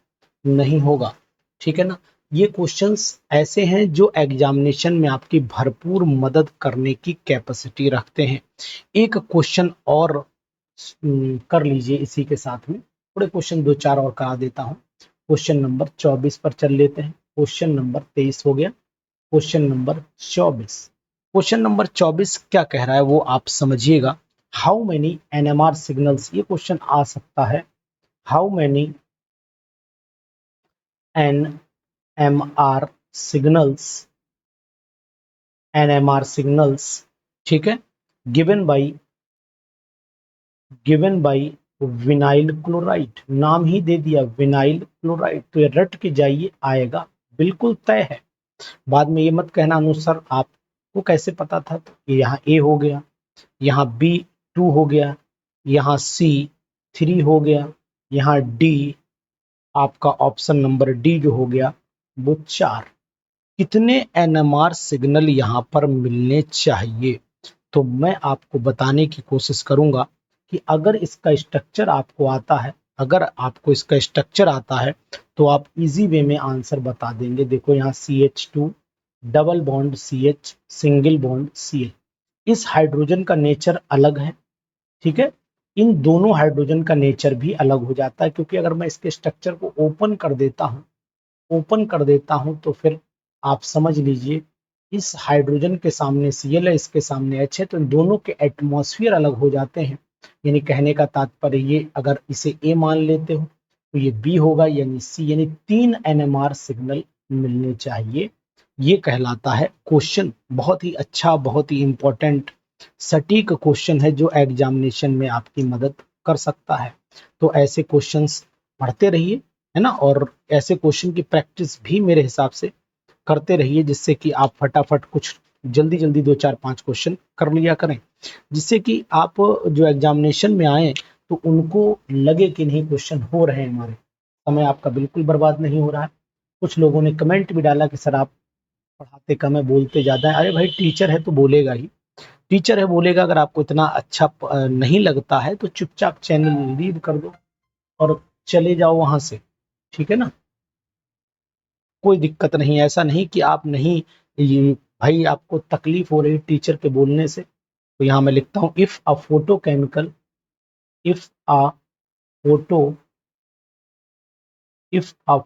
नहीं होगा, ठीक है ना। ये क्वेश्चंस ऐसे हैं जो एग्जामिनेशन में आपकी भरपूर मदद करने की कैपेसिटी रखते हैं। एक क्वेश्चन और कर लीजिए इसी के साथ में, थोड़े क्वेश्चन दो चार और करा देता हूं। क्वेश्चन नंबर 24 पर चल लेते हैं। क्वेश्चन नंबर 23 हो गया, क्वेश्चन नंबर 24। क्वेश्चन नंबर 24 क्या कह रहा है वो आप समझिएगा। हाउ मेनी NMR सिग्नल्स, ये क्वेश्चन आ सकता है। How many NMR signals, NMR signals, ठीक है, गिवन बाई विनाइल क्लोराइड, नाम ही दे दिया विनाइल क्लोराइड, तो ये रट के जाइए, आएगा, बिल्कुल तय है। बाद में ये मत कहना अनुसार आपको कैसे पता था, तो यहाँ A हो गया, यहाँ B2 हो गया, यहाँ C3 हो गया, यहाँ D, आपका ऑप्शन नंबर D जो हो गया वो 4। कितने NMR सिग्नल यहाँ पर मिलने चाहिए, तो मैं आपको बताने की कोशिश करूंगा कि अगर इसका स्ट्रक्चर आपको आता है, अगर आपको इसका स्ट्रक्चर आता है तो आप इजी वे में आंसर बता देंगे। देखो यहाँ CH2 double bond CH single bond CH, इस हाइड्रोजन का नेचर अलग है, ठीक है, इन दोनों हाइड्रोजन का नेचर भी अलग हो जाता है, क्योंकि अगर मैं इसके स्ट्रक्चर को ओपन कर देता हूं, तो फिर आप समझ लीजिए इस हाइड्रोजन के सामने Cl है, इसके सामने H है, तो इन दोनों के एटमॉस्फेयर अलग हो जाते हैं। यानी कहने का तात्पर्य ये, अगर इसे A मान लेते हो तो ये B होगा, यानी C, यानी 3 NMR सिग्नल मिलने चाहिए। ये कहलाता है क्वेश्चन। बहुत ही अच्छा, बहुत ही इंपॉर्टेंट सटीक क्वेश्चन है जो एग्जामिनेशन में आपकी मदद कर सकता है। तो ऐसे क्वेश्चंस पढ़ते रहिए, है ना, और ऐसे क्वेश्चन की प्रैक्टिस भी मेरे हिसाब से करते रहिए, जिससे कि आप फटाफट कुछ जल्दी जल्दी 2 4 5 क्वेश्चन कर लिया करें, जिससे कि आप जो एग्जामिनेशन में आए तो उनको लगे कि नहीं क्वेश्चन हो रहे हैं हमारे, समय आपका बिल्कुल बर्बाद नहीं हो रहा है। कुछ लोगों ने कमेंट भी डाला कि सर आप पढ़ाते कम है, बोलते ज्यादा है। अरे भाई, टीचर है तो बोलेगा ही, टीचर है बोलेगा। अगर आपको इतना अच्छा नहीं लगता है तो चुपचाप चैनल लीव कर दो और चले जाओ वहां से, ठीक है ना, कोई दिक्कत नहीं। ऐसा नहीं कि आप नहीं, ये भाई आपको तकलीफ हो रही टीचर के बोलने से, तो यहाँ मैं लिखता हूँ if a photo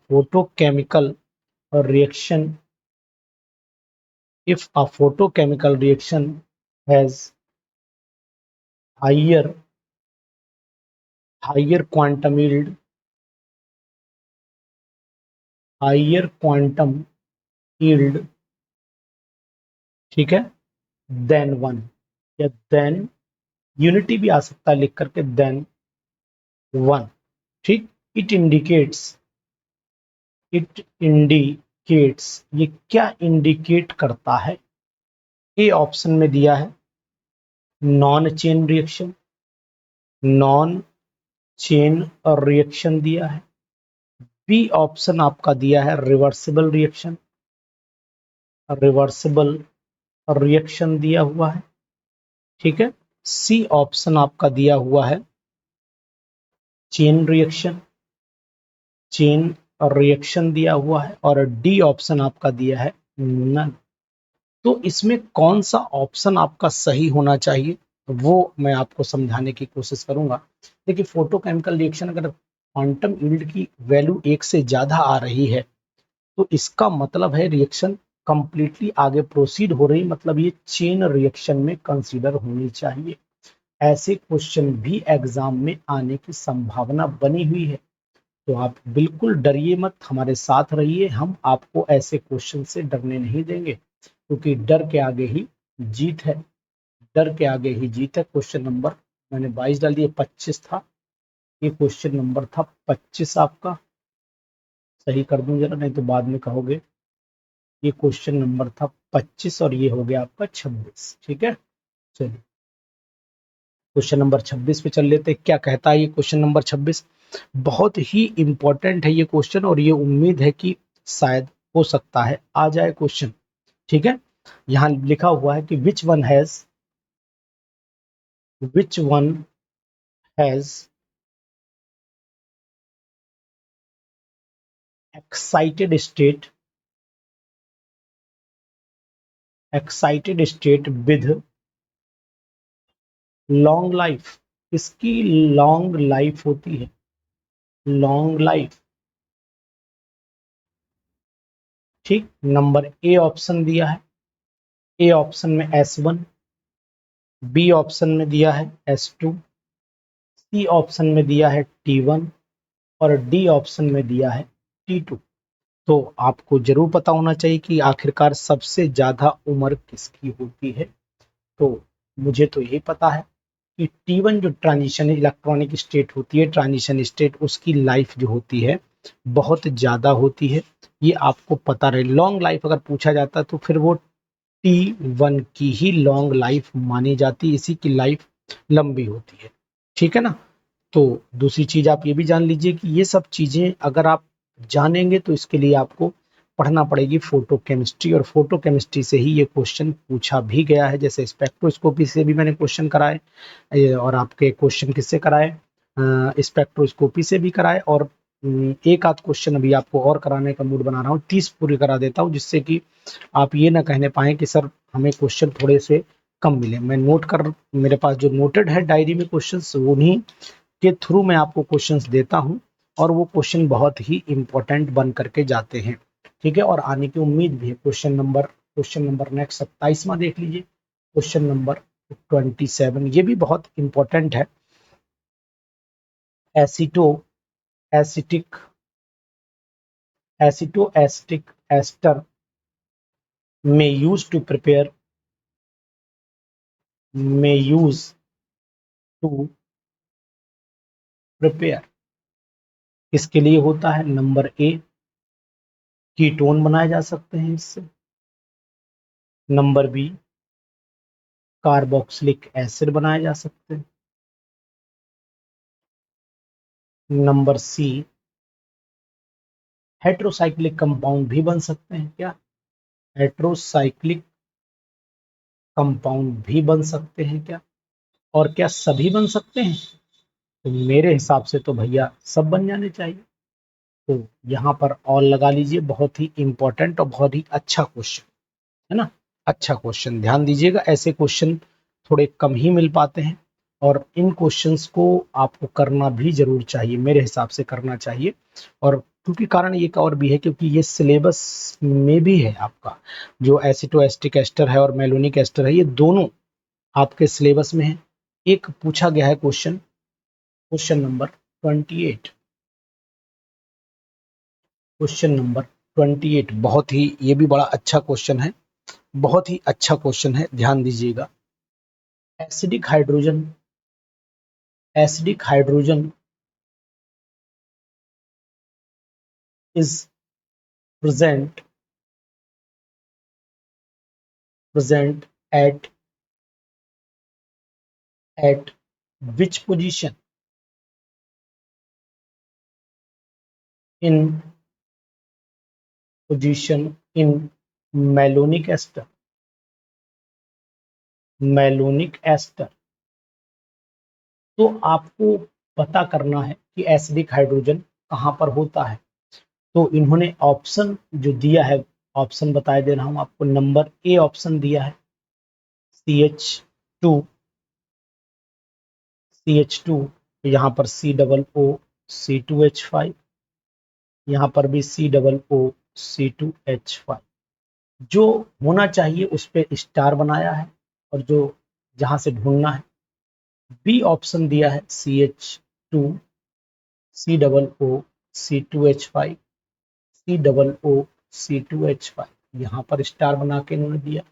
photochemical reaction has higher quantum yield, quantum yield, ठीक है, देन 1, या देन यूनिटी भी आ सकता है लिख करके, देन 1, ठीक। इट इंडिकेट्स, ये क्या इंडिकेट करता है। ए ऑप्शन में दिया है non chain reaction, non chain reaction दिया है। बी ऑप्शन आपका दिया है रिवर्सिबल रिएक्शन दिया हुआ है, ठीक है। सी ऑप्शन आपका दिया हुआ है चेन रिएक्शन दिया हुआ है, और डी ऑप्शन आपका दिया है नन। तो इसमें कौन सा ऑप्शन आपका सही होना चाहिए वो मैं आपको समझाने की कोशिश करूंगा। देखिए, फोटोकेमिकल रिएक्शन अगर क्वांटम यील्ड की वैल्यू 1 से ज्यादा आ रही है तो इसका मतलब है रिएक्शन कंप्लीटली आगे प्रोसीड हो रही, मतलब ये चेन रिएक्शन में कंसीडर होनी चाहिए। ऐसे क्वेश्चन भी एग्जाम में आने की संभावना बनी हुई है। तो आप बिल्कुल डरिए मत, हमारे साथ रहिए, हम आपको ऐसे क्वेश्चन से डरने नहीं देंगे, क्योंकि डर के आगे ही जीत है, डर के आगे ही जीत है। क्वेश्चन नंबर मैंने 22 डाल दिया, 25 था, ये क्वेश्चन नंबर था 25 आपका, सही कर दूं जरा, नहीं तो बाद में कहोगे। ये क्वेश्चन नंबर था 25 और ये हो गया आपका 26, ठीक है। चलिए क्वेश्चन नंबर 26 पे चल लेते हैं। क्या कहता है ये क्वेश्चन नंबर 26? बहुत ही इंपॉर्टेंट है ये क्वेश्चन, और ये उम्मीद है कि शायद हो सकता है आ जाए क्वेश्चन, ठीक है। यहाँ लिखा हुआ है कि which one has excited state with long life. इसकी लॉन्ग लाइफ होती है, लॉन्ग लाइफ, ठीक। नंबर ए ऑप्शन दिया है, ए ऑप्शन में S1, बी ऑप्शन में दिया है S2, सी ऑप्शन में दिया है T1 और डी ऑप्शन में दिया है T2। तो आपको जरूर पता होना चाहिए कि आखिरकार सबसे ज्यादा उम्र किसकी होती है। तो मुझे तो यही पता है कि T1 जो ट्रांजिशन इलेक्ट्रॉनिक स्टेट होती है, ट्रांजिशन स्टेट, उसकी लाइफ जो होती है बहुत ज्यादा होती है, ये आपको पता रहे। लॉन्ग लाइफ अगर पूछा जाता तो फिर वो T1 की ही लॉन्ग लाइफ मानी जाती, इसी की लाइफ लंबी होती है, ठीक है ना। तो दूसरी चीज आप ये भी जान लीजिए कि ये सब चीजें अगर आप जानेंगे तो इसके लिए आपको पढ़ना पड़ेगी फोटो केमिस्ट्री, और फोटो केमिस्ट्री से ही ये क्वेश्चन पूछा भी गया है। जैसे स्पेक्ट्रोस्कोपी से भी मैंने क्वेश्चन कराए, और आपके क्वेश्चन किससे कराए, स्पेक्ट्रोस्कोपी से भी कराए, और एक आध क्वेश्चन अभी आपको और कराने का मूड बना रहा हूँ, 30 पूरी करा देता हूँ, जिससे कि आप ये ना कहने पाए कि सर हमें क्वेश्चन थोड़े से कम मिले। मैं नोट कर, मेरे पास जो नोटेड है डायरी में क्वेश्चंस, उन्हीं के थ्रू मैं आपको क्वेश्चंस देता हूं, और वो क्वेश्चन बहुत ही इंपॉर्टेंट बन करके जाते हैं, ठीक है, और आने की उम्मीद भी है। क्वेश्चन नंबर नेक्स्ट 27वां देख लीजिए, क्वेश्चन नंबर 27, ये भी बहुत इंपॉर्टेंट है। एसिटो एसिटिक एसिटो एस्टिक एस्टर में यूज टू प्रिपेयर में यूज टू प्रिपेयर किसके लिए होता है? नंबर ए, कीटोन बनाए जा सकते हैं इससे। नंबर बी, कार्बोक्सिलिक एसिड बनाए जा सकते हैं। नंबर सी, हेट्रोसाइक्लिक कंपाउंड भी बन सकते हैं क्या? हेट्रोसाइक्लिक कंपाउंड भी बन सकते हैं क्या? और क्या सभी बन सकते हैं? तो मेरे हिसाब से तो भैया सब बन जाने चाहिए। तो यहाँ पर ऑल लगा लीजिए, बहुत ही इंपॉर्टेंट और बहुत ही अच्छा क्वेश्चन है ना, अच्छा क्वेश्चन, ध्यान दीजिएगा। ऐसे क्वेश्चन थोड़े कम ही मिल पाते हैं, और इन क्वेश्चंस को आपको करना भी जरूर चाहिए, मेरे हिसाब से करना चाहिए। और क्योंकि कारण एक और भी है, क्योंकि ये सिलेबस में भी है आपका, जो एसिटोएस्टिक एस्टर है और मेलोनिक एस्टर है, ये दोनों आपके सिलेबस में है। एक पूछा गया है question, question number 28, question number 28 बहुत ही, ये भी बड़ा अच्छा क्वेश्चन है, बहुत ही अच्छा क्वेश्चन है, ध्यान दीजिएगा। Acidic hydrogen, acidic hydrogen is present present at which position in in malonic ester, malonic ester। तो आपको पता करना है कि एसिडिक हाइड्रोजन कहां पर होता है। तो इन्होंने ऑप्शन जो दिया है, ऑप्शन बताए दे रहा हूं आपको। नंबर ए ऑप्शन दिया है CH2, CH2, यहाँ पर C O O C2H5, यहाँ पर भी C O O C2H5। जो होना चाहिए उस पे स्टार बनाया है, और जो जहां से ढूंढना है, बी ऑप्शन दिया है CH2, C2H5, C OO, C2H5, यहाँ पर स्टार बना के इन्होंने दिया।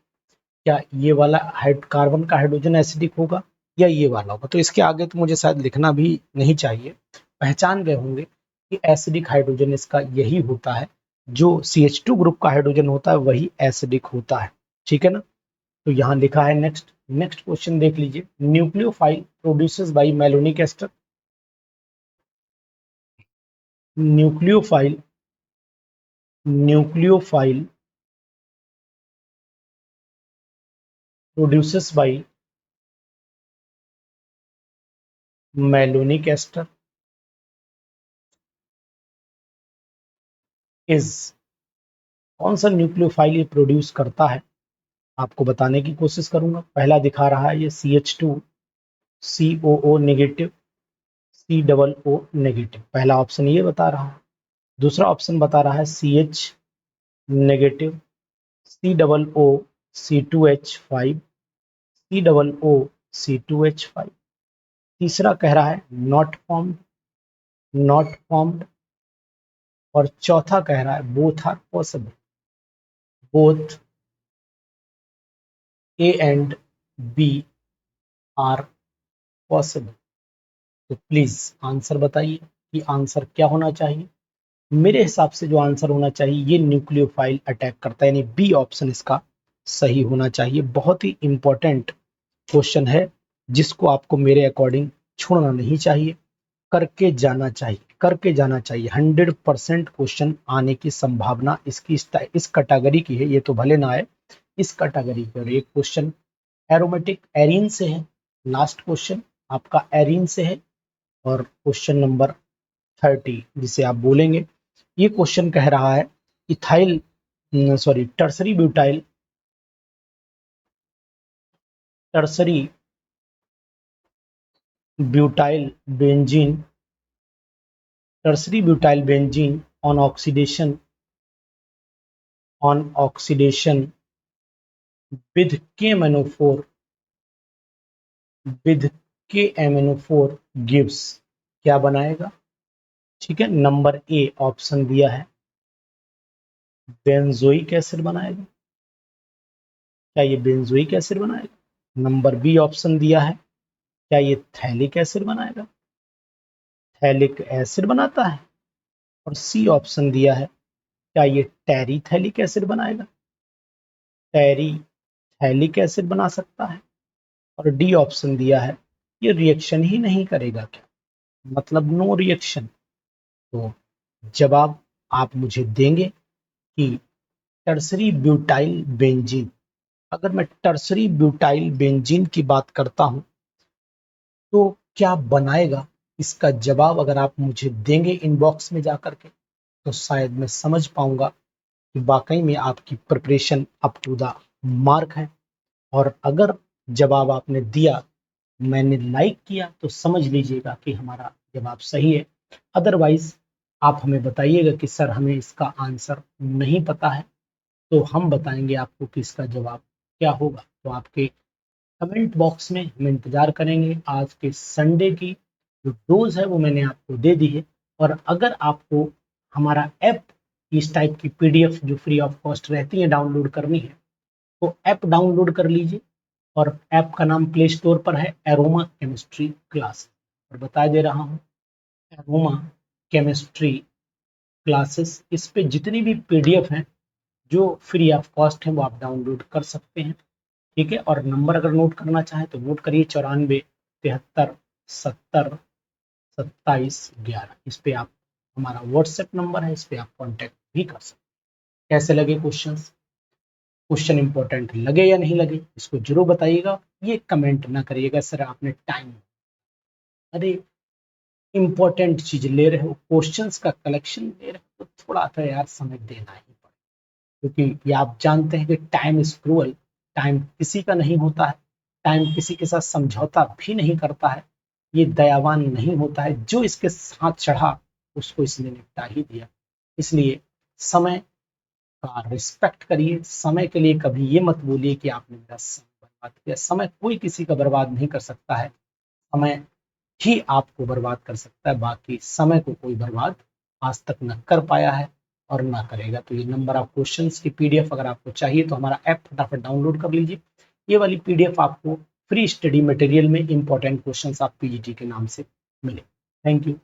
क्या ये वाला कार्बन का हाइड्रोजन एसिडिक होगा या ये वाला होगा? तो इसके आगे तो मुझे शायद लिखना भी नहीं चाहिए, पहचान गए होंगे कि एसिडिक हाइड्रोजन इसका यही होता है, जो CH2 ग्रुप का हाइड्रोजन होता है वही एसिडिक होता है, ठीक है ना। तो यहाँ लिखा है नेक्स्ट क्वेश्चन देख लीजिए। Nucleophile produces by malonic ester. Nucleophile produces by malonic ester is, कौन सा न्यूक्लियोफाइल ये प्रोड्यूस करता है, आपको बताने की कोशिश करूंगा। पहला दिखा रहा है ये CH2 COO negative COO negative, पहला ऑप्शन ये बता रहा है। दूसरा ऑप्शन बता रहा है CH negative COO C2H5 COO C2H5। तीसरा कह रहा है नॉट फॉर्म्ड। और चौथा कह रहा है both are possible, both A and B are possible. तो प्लीज आंसर बताइए कि आंसर क्या होना चाहिए। मेरे हिसाब से जो आंसर होना चाहिए, ये न्यूक्लियोफाइल अटैक करता है, यानी बी ऑप्शन इसका सही होना चाहिए। बहुत ही इंपॉर्टेंट क्वेश्चन है जिसको आपको मेरे अकॉर्डिंग छोड़ना नहीं चाहिए, करके जाना चाहिए, करके जाना चाहिए। 100% क्वेश्चन आने की संभावना इसकी इस कैटेगरी की है, ये तो भले ना आए, इस कैटेगरी की। और एक क्वेश्चन एरोमेटिक एरीन से है, लास्ट क्वेश्चन आपका एरीन से है, और क्वेश्चन नंबर 30 जिसे आप बोलेंगे, ये क्वेश्चन कह रहा है ethyl tertiary butyl benzene on oxidation with KMNO4 gives, क्या बनाएगा? ठीक है, नंबर ए ऑप्शन दिया है बेंजोइक एसिड बनाएगा, क्या ये बेंजोइक एसिड बनाएगा? नंबर बी ऑप्शन दिया है, क्या ये थैलिक एसिड बनाएगा? थैलिक एसिड बनाता है। और सी ऑप्शन दिया है, क्या ये टेरी थैलिक एसिड बनाएगा? टेरी थैलिक एसिड बना सकता है। और डी ऑप्शन दिया है, ये रिएक्शन ही नहीं करेगा क्या, मतलब नो रिएक्शन। तो जवाब आप मुझे देंगे कि टर्सरी ब्यूटाइल बेंजीन, अगर मैं टर्सरी ब्यूटाइल बेंजीन की बात करता हूं तो क्या बनाएगा, इसका जवाब अगर आप मुझे देंगे इनबॉक्स में जाकर के, तो शायद मैं समझ पाऊंगा कि वाकई में आपकी preparation up to the mark है। और अगर जवाब आपने दिया, मैंने लाइक किया, तो समझ लीजिएगा कि हमारा जवाब सही है। अदरवाइज आप हमें बताइएगा कि सर हमें इसका आंसर नहीं पता है, तो हम बताएंगे आपको कि इसका जवाब क्या होगा। तो आपके कमेंट बॉक्स में हम इंतजार करेंगे। आज के संडे की जो डोज है वो मैंने आपको दे दी है। और अगर आपको हमारा ऐप, इस टाइप की PDF जो फ्री ऑफ कॉस्ट रहती है डाउनलोड करनी है, तो ऐप डाउनलोड कर लीजिए। और ऐप का नाम प्ले स्टोर पर है एरोमा केमिस्ट्री क्लास, और बता दे रहा हूँ एरोमा केमिस्ट्री क्लासेस। इस पे जितनी भी PDF हैं जो फ्री ऑफ कॉस्ट है वो आप डाउनलोड कर सकते हैं, ठीक है। और नंबर अगर नोट करना चाहें तो नोट करिए 94 73 27 11। इस पे आप, हमारा व्हाट्सएप नंबर है, इस पे आप कांटेक्ट भी कर सकते हैं। कैसे लगे क्वेश्चन इंपॉर्टेंट लगे या नहीं लगे, इसको जरूर बताइएगा। ये कमेंट ना करिएगा सर आपने टाइम, अरे इंपॉर्टेंट चीज ले रहे हो, क्वेश्चंस का कलेक्शन ले रहे हो, तो थोड़ा तो यार समय देना ही पड़ेगा। क्योंकि ये आप जानते हैं कि टाइम इज क्रूअल, टाइम किसी का नहीं होता है, टाइम किसी के साथ समझौता भी नहीं करता है, ये दयावान नहीं होता है, जो इसके साथ चढ़ा उसको इसने निपटा ही दिया। इसलिए समय का रिस्पेक्ट करिए, समय के लिए कभी ये मत बोलिए कि आपने मेरा समय बर्बाद किया। समय कोई किसी का बर्बाद नहीं कर सकता है, समय ही आपको बर्बाद कर सकता है, बाकी समय को कोई बर्बाद आज तक न कर पाया है और ना करेगा। तो ये नंबर ऑफ क्वेश्चंस की पीडीएफ अगर आपको चाहिए तो हमारा ऐप फटाफट डाउनलोड कर लीजिए। ये वाली पीडीएफ आपको फ्री स्टडी मटेरियल में इंपॉर्टेंट क्वेश्चंस आप पीजीटी के नाम से मिले। Thank you.